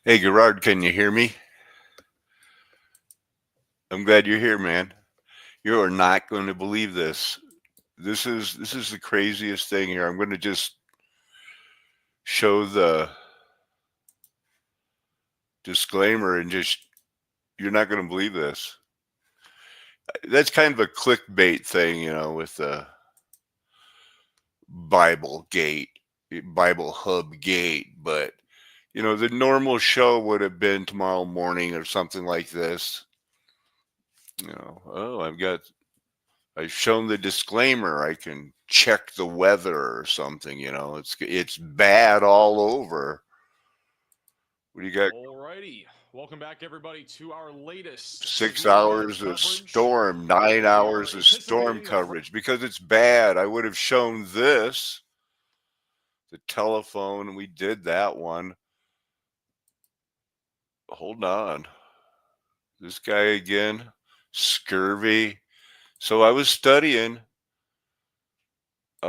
Hey Gerard, can you hear me? I'm glad you're here, man. You are not going to believe this. This is the craziest thing here. I'm going to just show the disclaimer and just you're not going to believe this. That's kind of a clickbait thing, with the Bible gate, Bible hub gate, but the normal show would have been tomorrow morning or something like this. Oh, I've shown the disclaimer. I can check the weather or something. It's bad all over. What do you got? Alrighty, welcome back everybody to our latest 6 hours severe of weather storm, coverage. 9 hours of We are storm anticipating coverage because it's bad. I would have shown this, the telephone. We did that one. Hold on. This guy again, scurvy. So I was studying, and I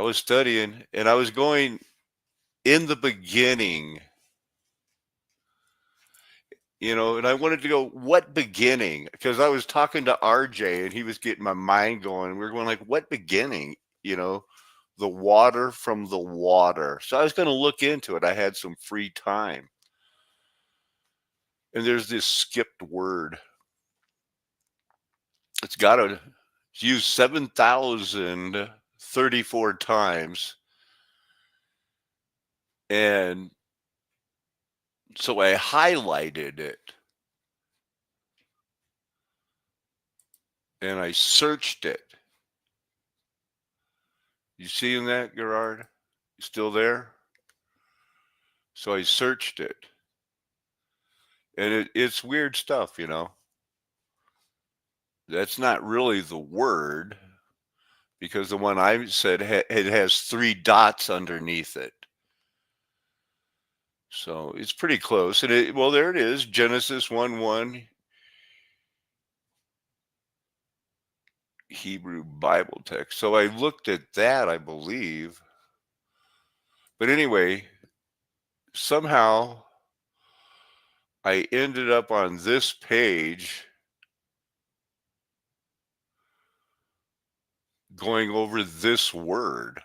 was going in the beginning. And I wanted to go, what beginning? Because I was talking to RJ and he was getting my mind going. We were going like, what beginning? You know, the water from the water. So I was going to look into it. I had some free time. And there's this skipped word. It's used 7,034 times. And so I highlighted it and I searched it. You seeing that, Gerard? You still there? So I searched it, and it's weird stuff. That's not really the word because the one I said it has three dots underneath it. So it's pretty close. And well, there it is, Genesis 1:1, Hebrew Bible text. So I looked at that, I believe. But anyway, somehow I ended up on this page going over this word,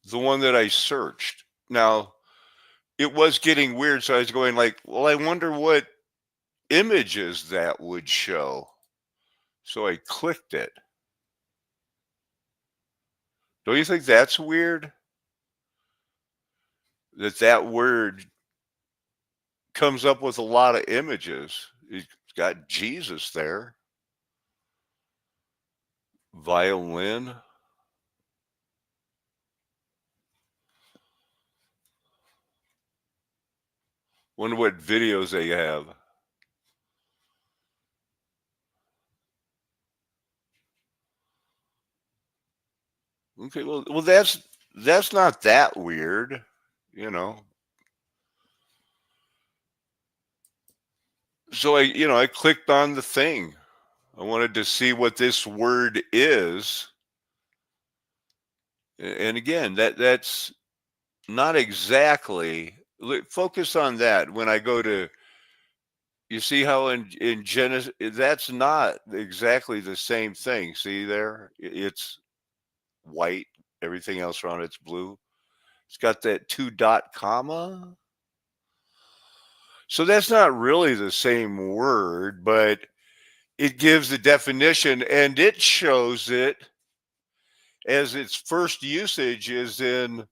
the one that I searched. Now, it was getting weird, so I was going like, well, I wonder what images that would show. So I clicked it. Don't you think that's weird? That word comes up with a lot of images. It's got Jesus there. Violin. Wonder what videos they have. Okay, well that's not that weird, you know. So I clicked on the thing. I wanted to see what this word is. And again, that's not exactly. Focus on that when I go to. You see how in Genesis that's not exactly the same thing. See there, it's white. Everything else around it's blue. It's got that two dot comma. So that's not really the same word, but it gives the definition and it shows it as its first usage is in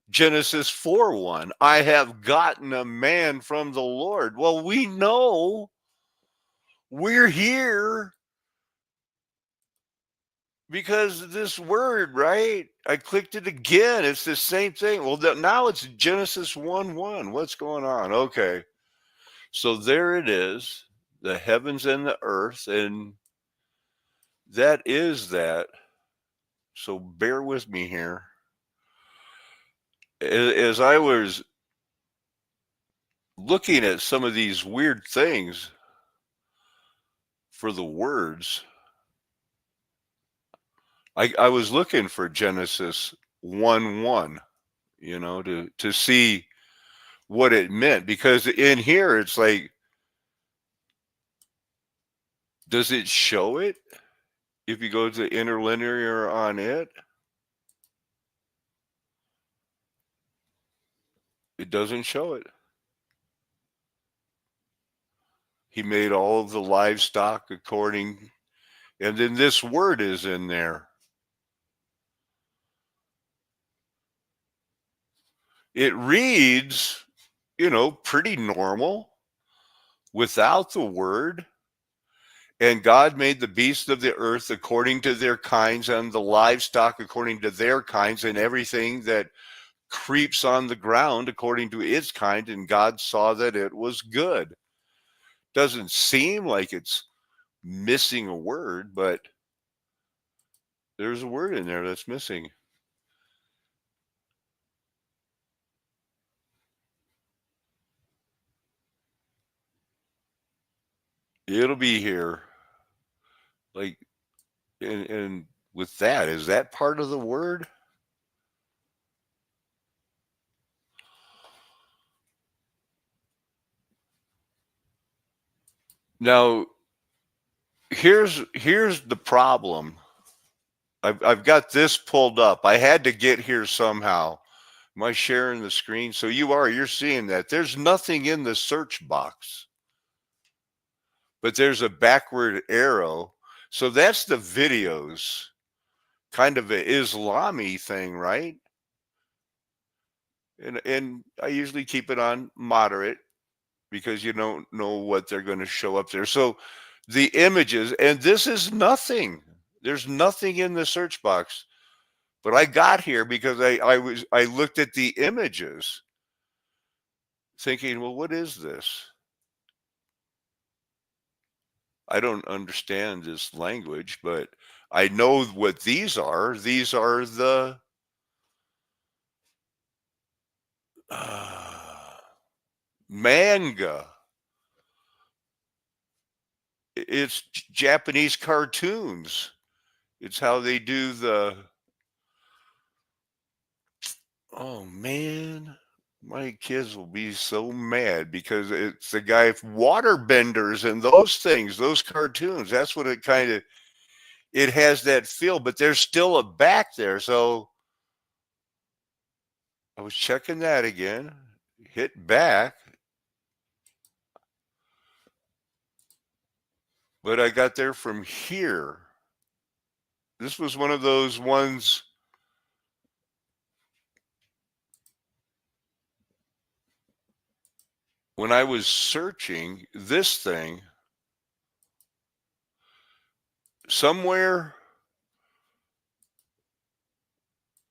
Genesis 4:1. I have gotten a man from the Lord. Well, we know we're here because of this word, right? I clicked it again. It's the same thing. Well, now it's Genesis 1:1. What's going on? Okay. So there it is, the heavens and the earth. And that is that. So bear with me here. As I was looking at some of these weird things for the words, I was looking for Genesis 1:1, to see. what it meant, because in here it's like, does it show it if you go to interlinear on it? It doesn't show it. He made all of the livestock according, and then this word is in there. It reads, pretty normal without the word. And God made the beasts of the earth according to their kinds, and the livestock according to their kinds, and everything that creeps on the ground according to its kind. And God saw that it was good. Doesn't seem like it's missing a word, but there's a word in there that's missing. It'll be here. Like, and with that, is that part of the word? Now, here's the problem. I've got this pulled up. I had to get here somehow. Am I sharing the screen? So you're seeing that. There's nothing in the search box, but there's a backward arrow. So that's the videos, kind of an Islami thing, right? And I usually keep it on moderate because you don't know what they're going to show up there. So the images, and this is nothing. There's nothing in the search box. But I got here because I looked at the images thinking, well, what is this? I don't understand this language, but I know what these are. These are the manga. It's Japanese cartoons. It's how they do oh man, my kids will be so mad because it's the guy water benders and those things, those cartoons. That's what it has that feel, but there's still a back there. So I was checking that again, hit back, but I got there from here. This was one of those ones when I was searching this thing somewhere,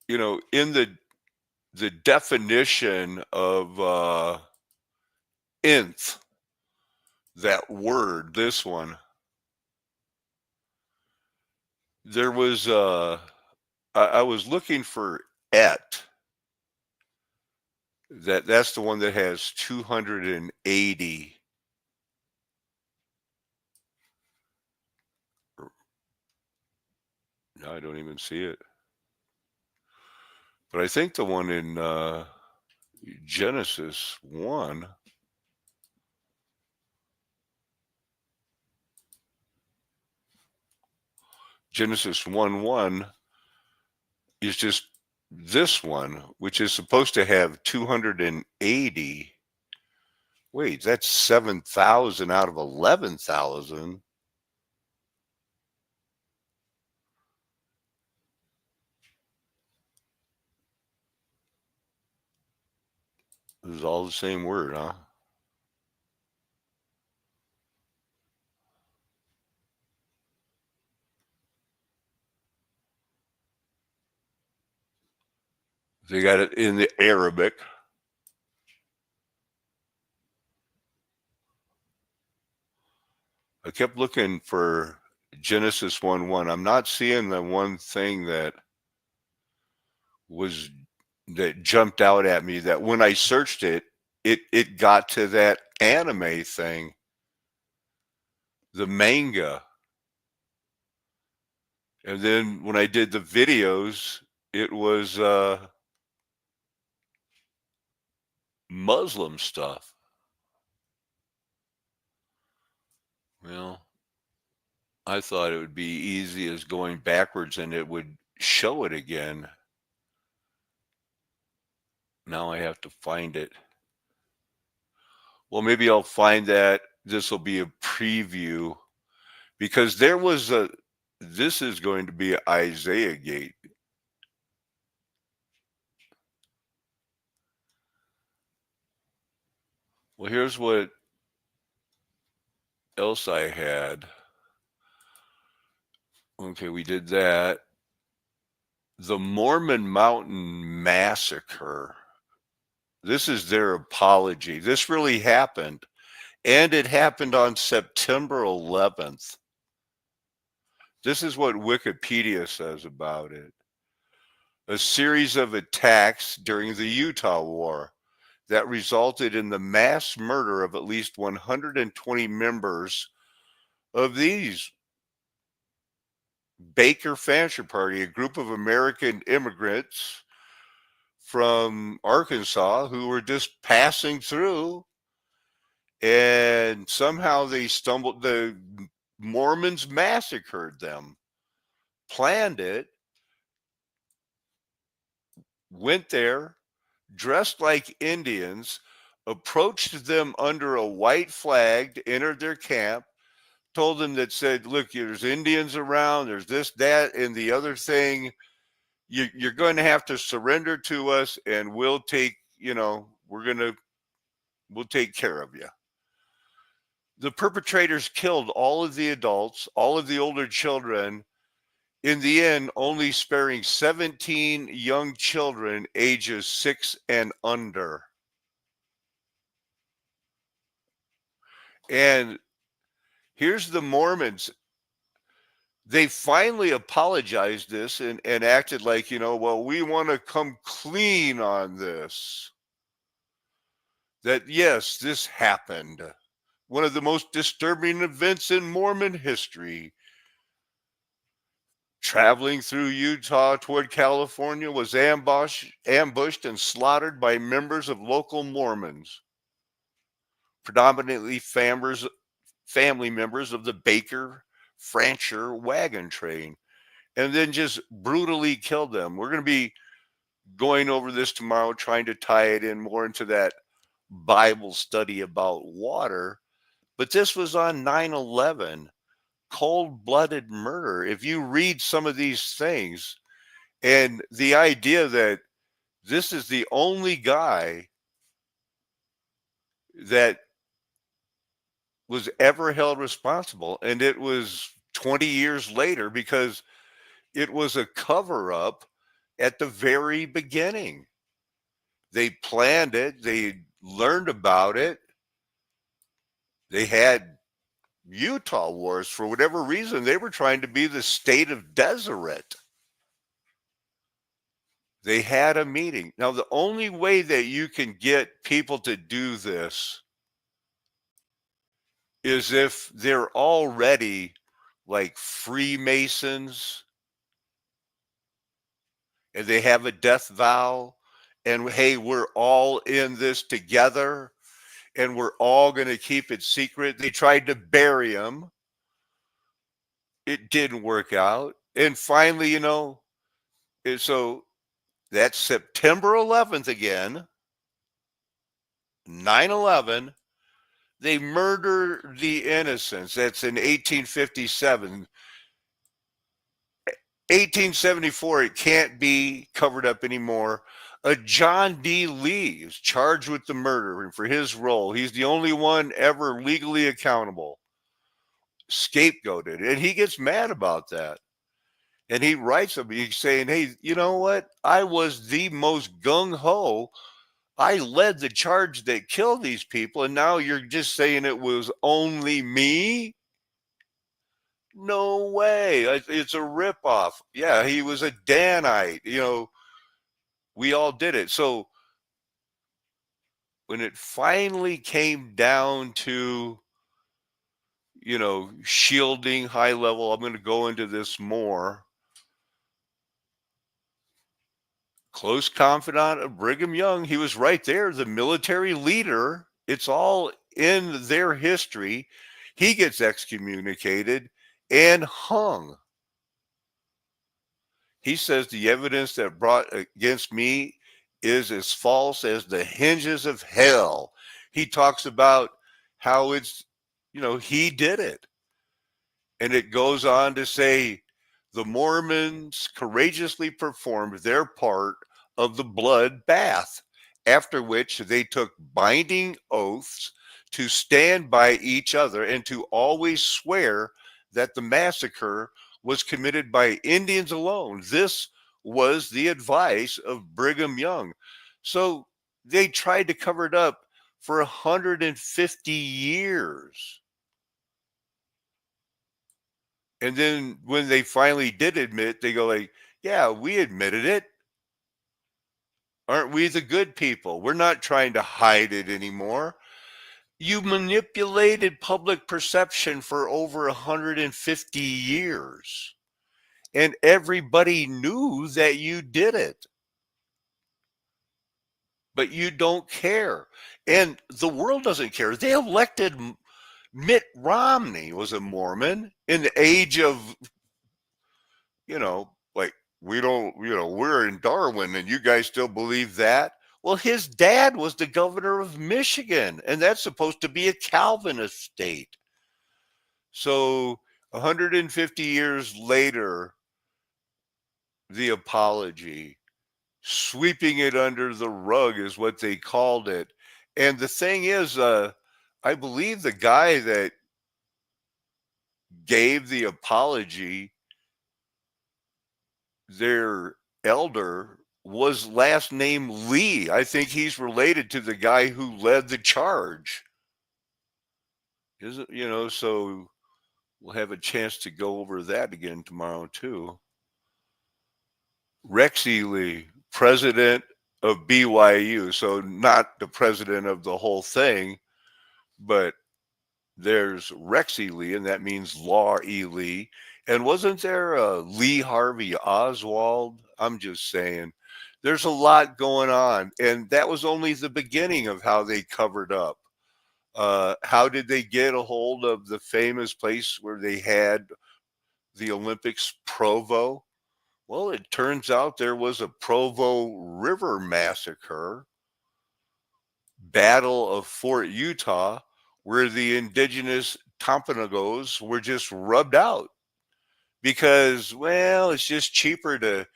in the definition of nth, that word, this one, there was I was looking for et. That's the one that has 280. No, I don't even see it. But I think the one in Genesis 1, Genesis 1:1 is just this one, which is supposed to have 280. Wait, that's 7,000 out of 11,000. This is all the same word, huh? They got it in the Arabic. I kept looking for Genesis 1:1. I'm not seeing the one thing was that jumped out at me, that when I searched it got to that anime thing, the manga. And then when I did the videos, it was Muslim stuff. Well, I thought it would be easy as going backwards and it would show it again. Now I have to find it. Well, maybe I'll find that. This will be a preview because there was a, this is going to be Isaiah-gate. Well, here's what else I had. Okay, we did that. The Mormon Mountain Massacre. This is their apology. This really happened. And it happened on September 11th. This is what Wikipedia says about it. A series of attacks during the Utah War that resulted in the mass murder of at least 120 members of these Baker Fancher Party, a group of American immigrants from Arkansas who were just passing through, and somehow they stumbled, the Mormons massacred them, planned it, went there, dressed like Indians, approached them under a white flag to enter their camp, told them that said, look, there's Indians around, there's this, that, and the other thing. You're going to have to surrender to us and we'll take, we'll take care of you. The perpetrators killed all of the adults, all of the older children, in the end, only sparing 17 young children ages 6 and under. And here's the Mormons. They finally apologized this and acted like, well, we want to come clean on this. That, yes, this happened. One of the most disturbing events in Mormon history. Traveling through Utah toward California was ambushed and slaughtered by members of local Mormons, predominantly family members of the Baker Fancher wagon train, and then just brutally killed them. We're going to be going over this tomorrow, trying to tie it in more into that Bible study about water. But this was on 9/11, cold-blooded murder. If you read some of these things, and the idea that this is the only guy that was ever held responsible, and it was 20 years later because it was a cover-up at the very beginning. They planned it, they learned about it, they had Utah wars. For whatever reason, they were trying to be the state of Deseret. They had a meeting. Now, the only way that you can get people to do this is if they're already like Freemasons and they have a death vow, and hey, we're all in this together and we're all going to keep it secret. They tried to bury him. It didn't work out. And finally, so that's September 11th again, 9/11. They murder the innocents. That's in 1857. 1874, it can't be covered up anymore. John D. Lee is charged with the murder, and for his role, he's the only one ever legally accountable, scapegoated. And he gets mad about that. And he writes him, he's saying, hey, you know what? I was the most gung ho. I led the charge that killed these people, and now you're just saying it was only me? No way. It's a ripoff. Yeah, he was a Danite. We all did it. So when it finally came down to, shielding high level, I'm going to go into this more. close confidant of Brigham Young. He was right there, the military leader. It's all in their history. He gets excommunicated and hung. He says the evidence that brought against me is as false as the hinges of hell. He talks about how he did it. And it goes on to say the Mormons courageously performed their part of the blood bath, after which they took binding oaths to stand by each other and to always swear that the massacre was committed by Indians alone. This was the advice of Brigham Young. So they tried to cover it up for 150 years. And then when they finally did admit, they go like, "Yeah, we admitted it. Aren't we the good people? We're not trying to hide it anymore. You manipulated public perception for over 150 years, and everybody knew that you did it, but you don't care. And the world doesn't care. They elected Mitt Romney was a Mormon in the age of like we don't, we're in Darwin and you guys still believe that. Well, his dad was the governor of Michigan, and that's supposed to be a Calvinist state. So 150 years later, the apology, sweeping it under the rug is what they called it. And the thing is, I believe the guy that gave the apology, their elder, was last name Lee. I think he's related to the guy who led the charge. Isn't so we'll have a chance to go over that again tomorrow too. Rexy Lee, president of BYU, so not the president of the whole thing, but there's Rexy Lee, and that means Law E. Lee. And wasn't there a Lee Harvey Oswald? I'm just saying. There's a lot going on, and that was only the beginning of how they covered up. How did they get a hold of the famous place where they had the Olympics, Provo? Well, it turns out there was a Provo River massacre, Battle of Fort Utah, where the indigenous Tampanagos were just rubbed out because, well, it's just cheaper to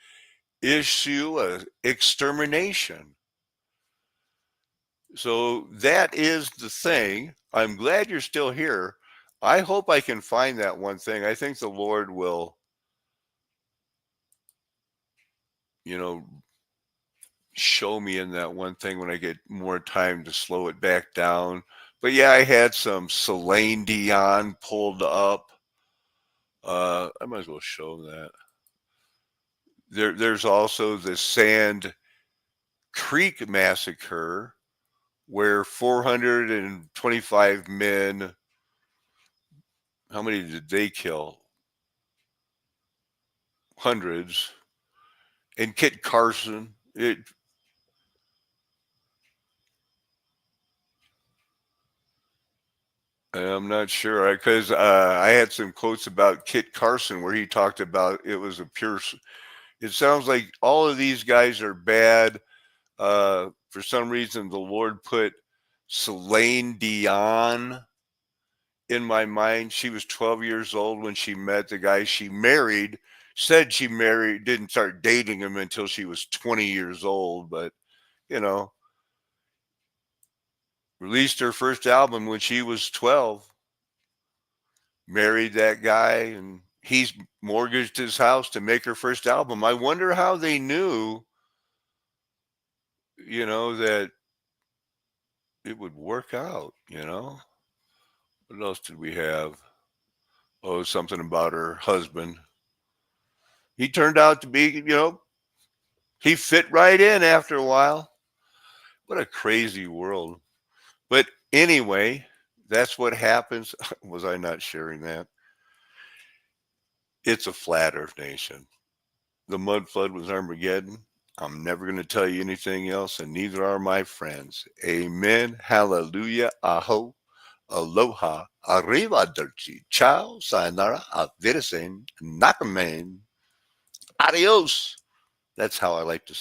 issue a extermination. So that is the thing. I'm glad you're still here. I hope I can find that one thing. I think the Lord will, you know, show me in that one thing when I get more time to slow it back down. But yeah, I had some Celine Dion pulled up. I might as well show that. There's also the Sand Creek massacre, where 425 men. How many did they kill? Hundreds. And Kit Carson. I'm not sure because I had some quotes about Kit Carson where he talked about it was a pure. It sounds like all of these guys are bad. For some reason, the Lord put Celine Dion in my mind. She was 12 years old when she met the guy she married. Said she married, didn't start dating him until she was 20 years old, but you know, released her first album when she was 12. Married that guy, and he's mortgaged his house to make her first album. I wonder how they knew, that it would work out. What else did we have? Oh, something about her husband. He turned out to be, he fit right in after a while. What a crazy world. But anyway, that's what happens. Was I not sharing that? It's a flat earth nation. The mud flood was Armageddon. I'm never going to tell you anything else, and neither are my friends. Amen. Hallelujah. Aho. Aloha. Arrivederci. Ciao. Sayonara. Auf Wiedersehen. Nakamen. Adios. That's how I like to say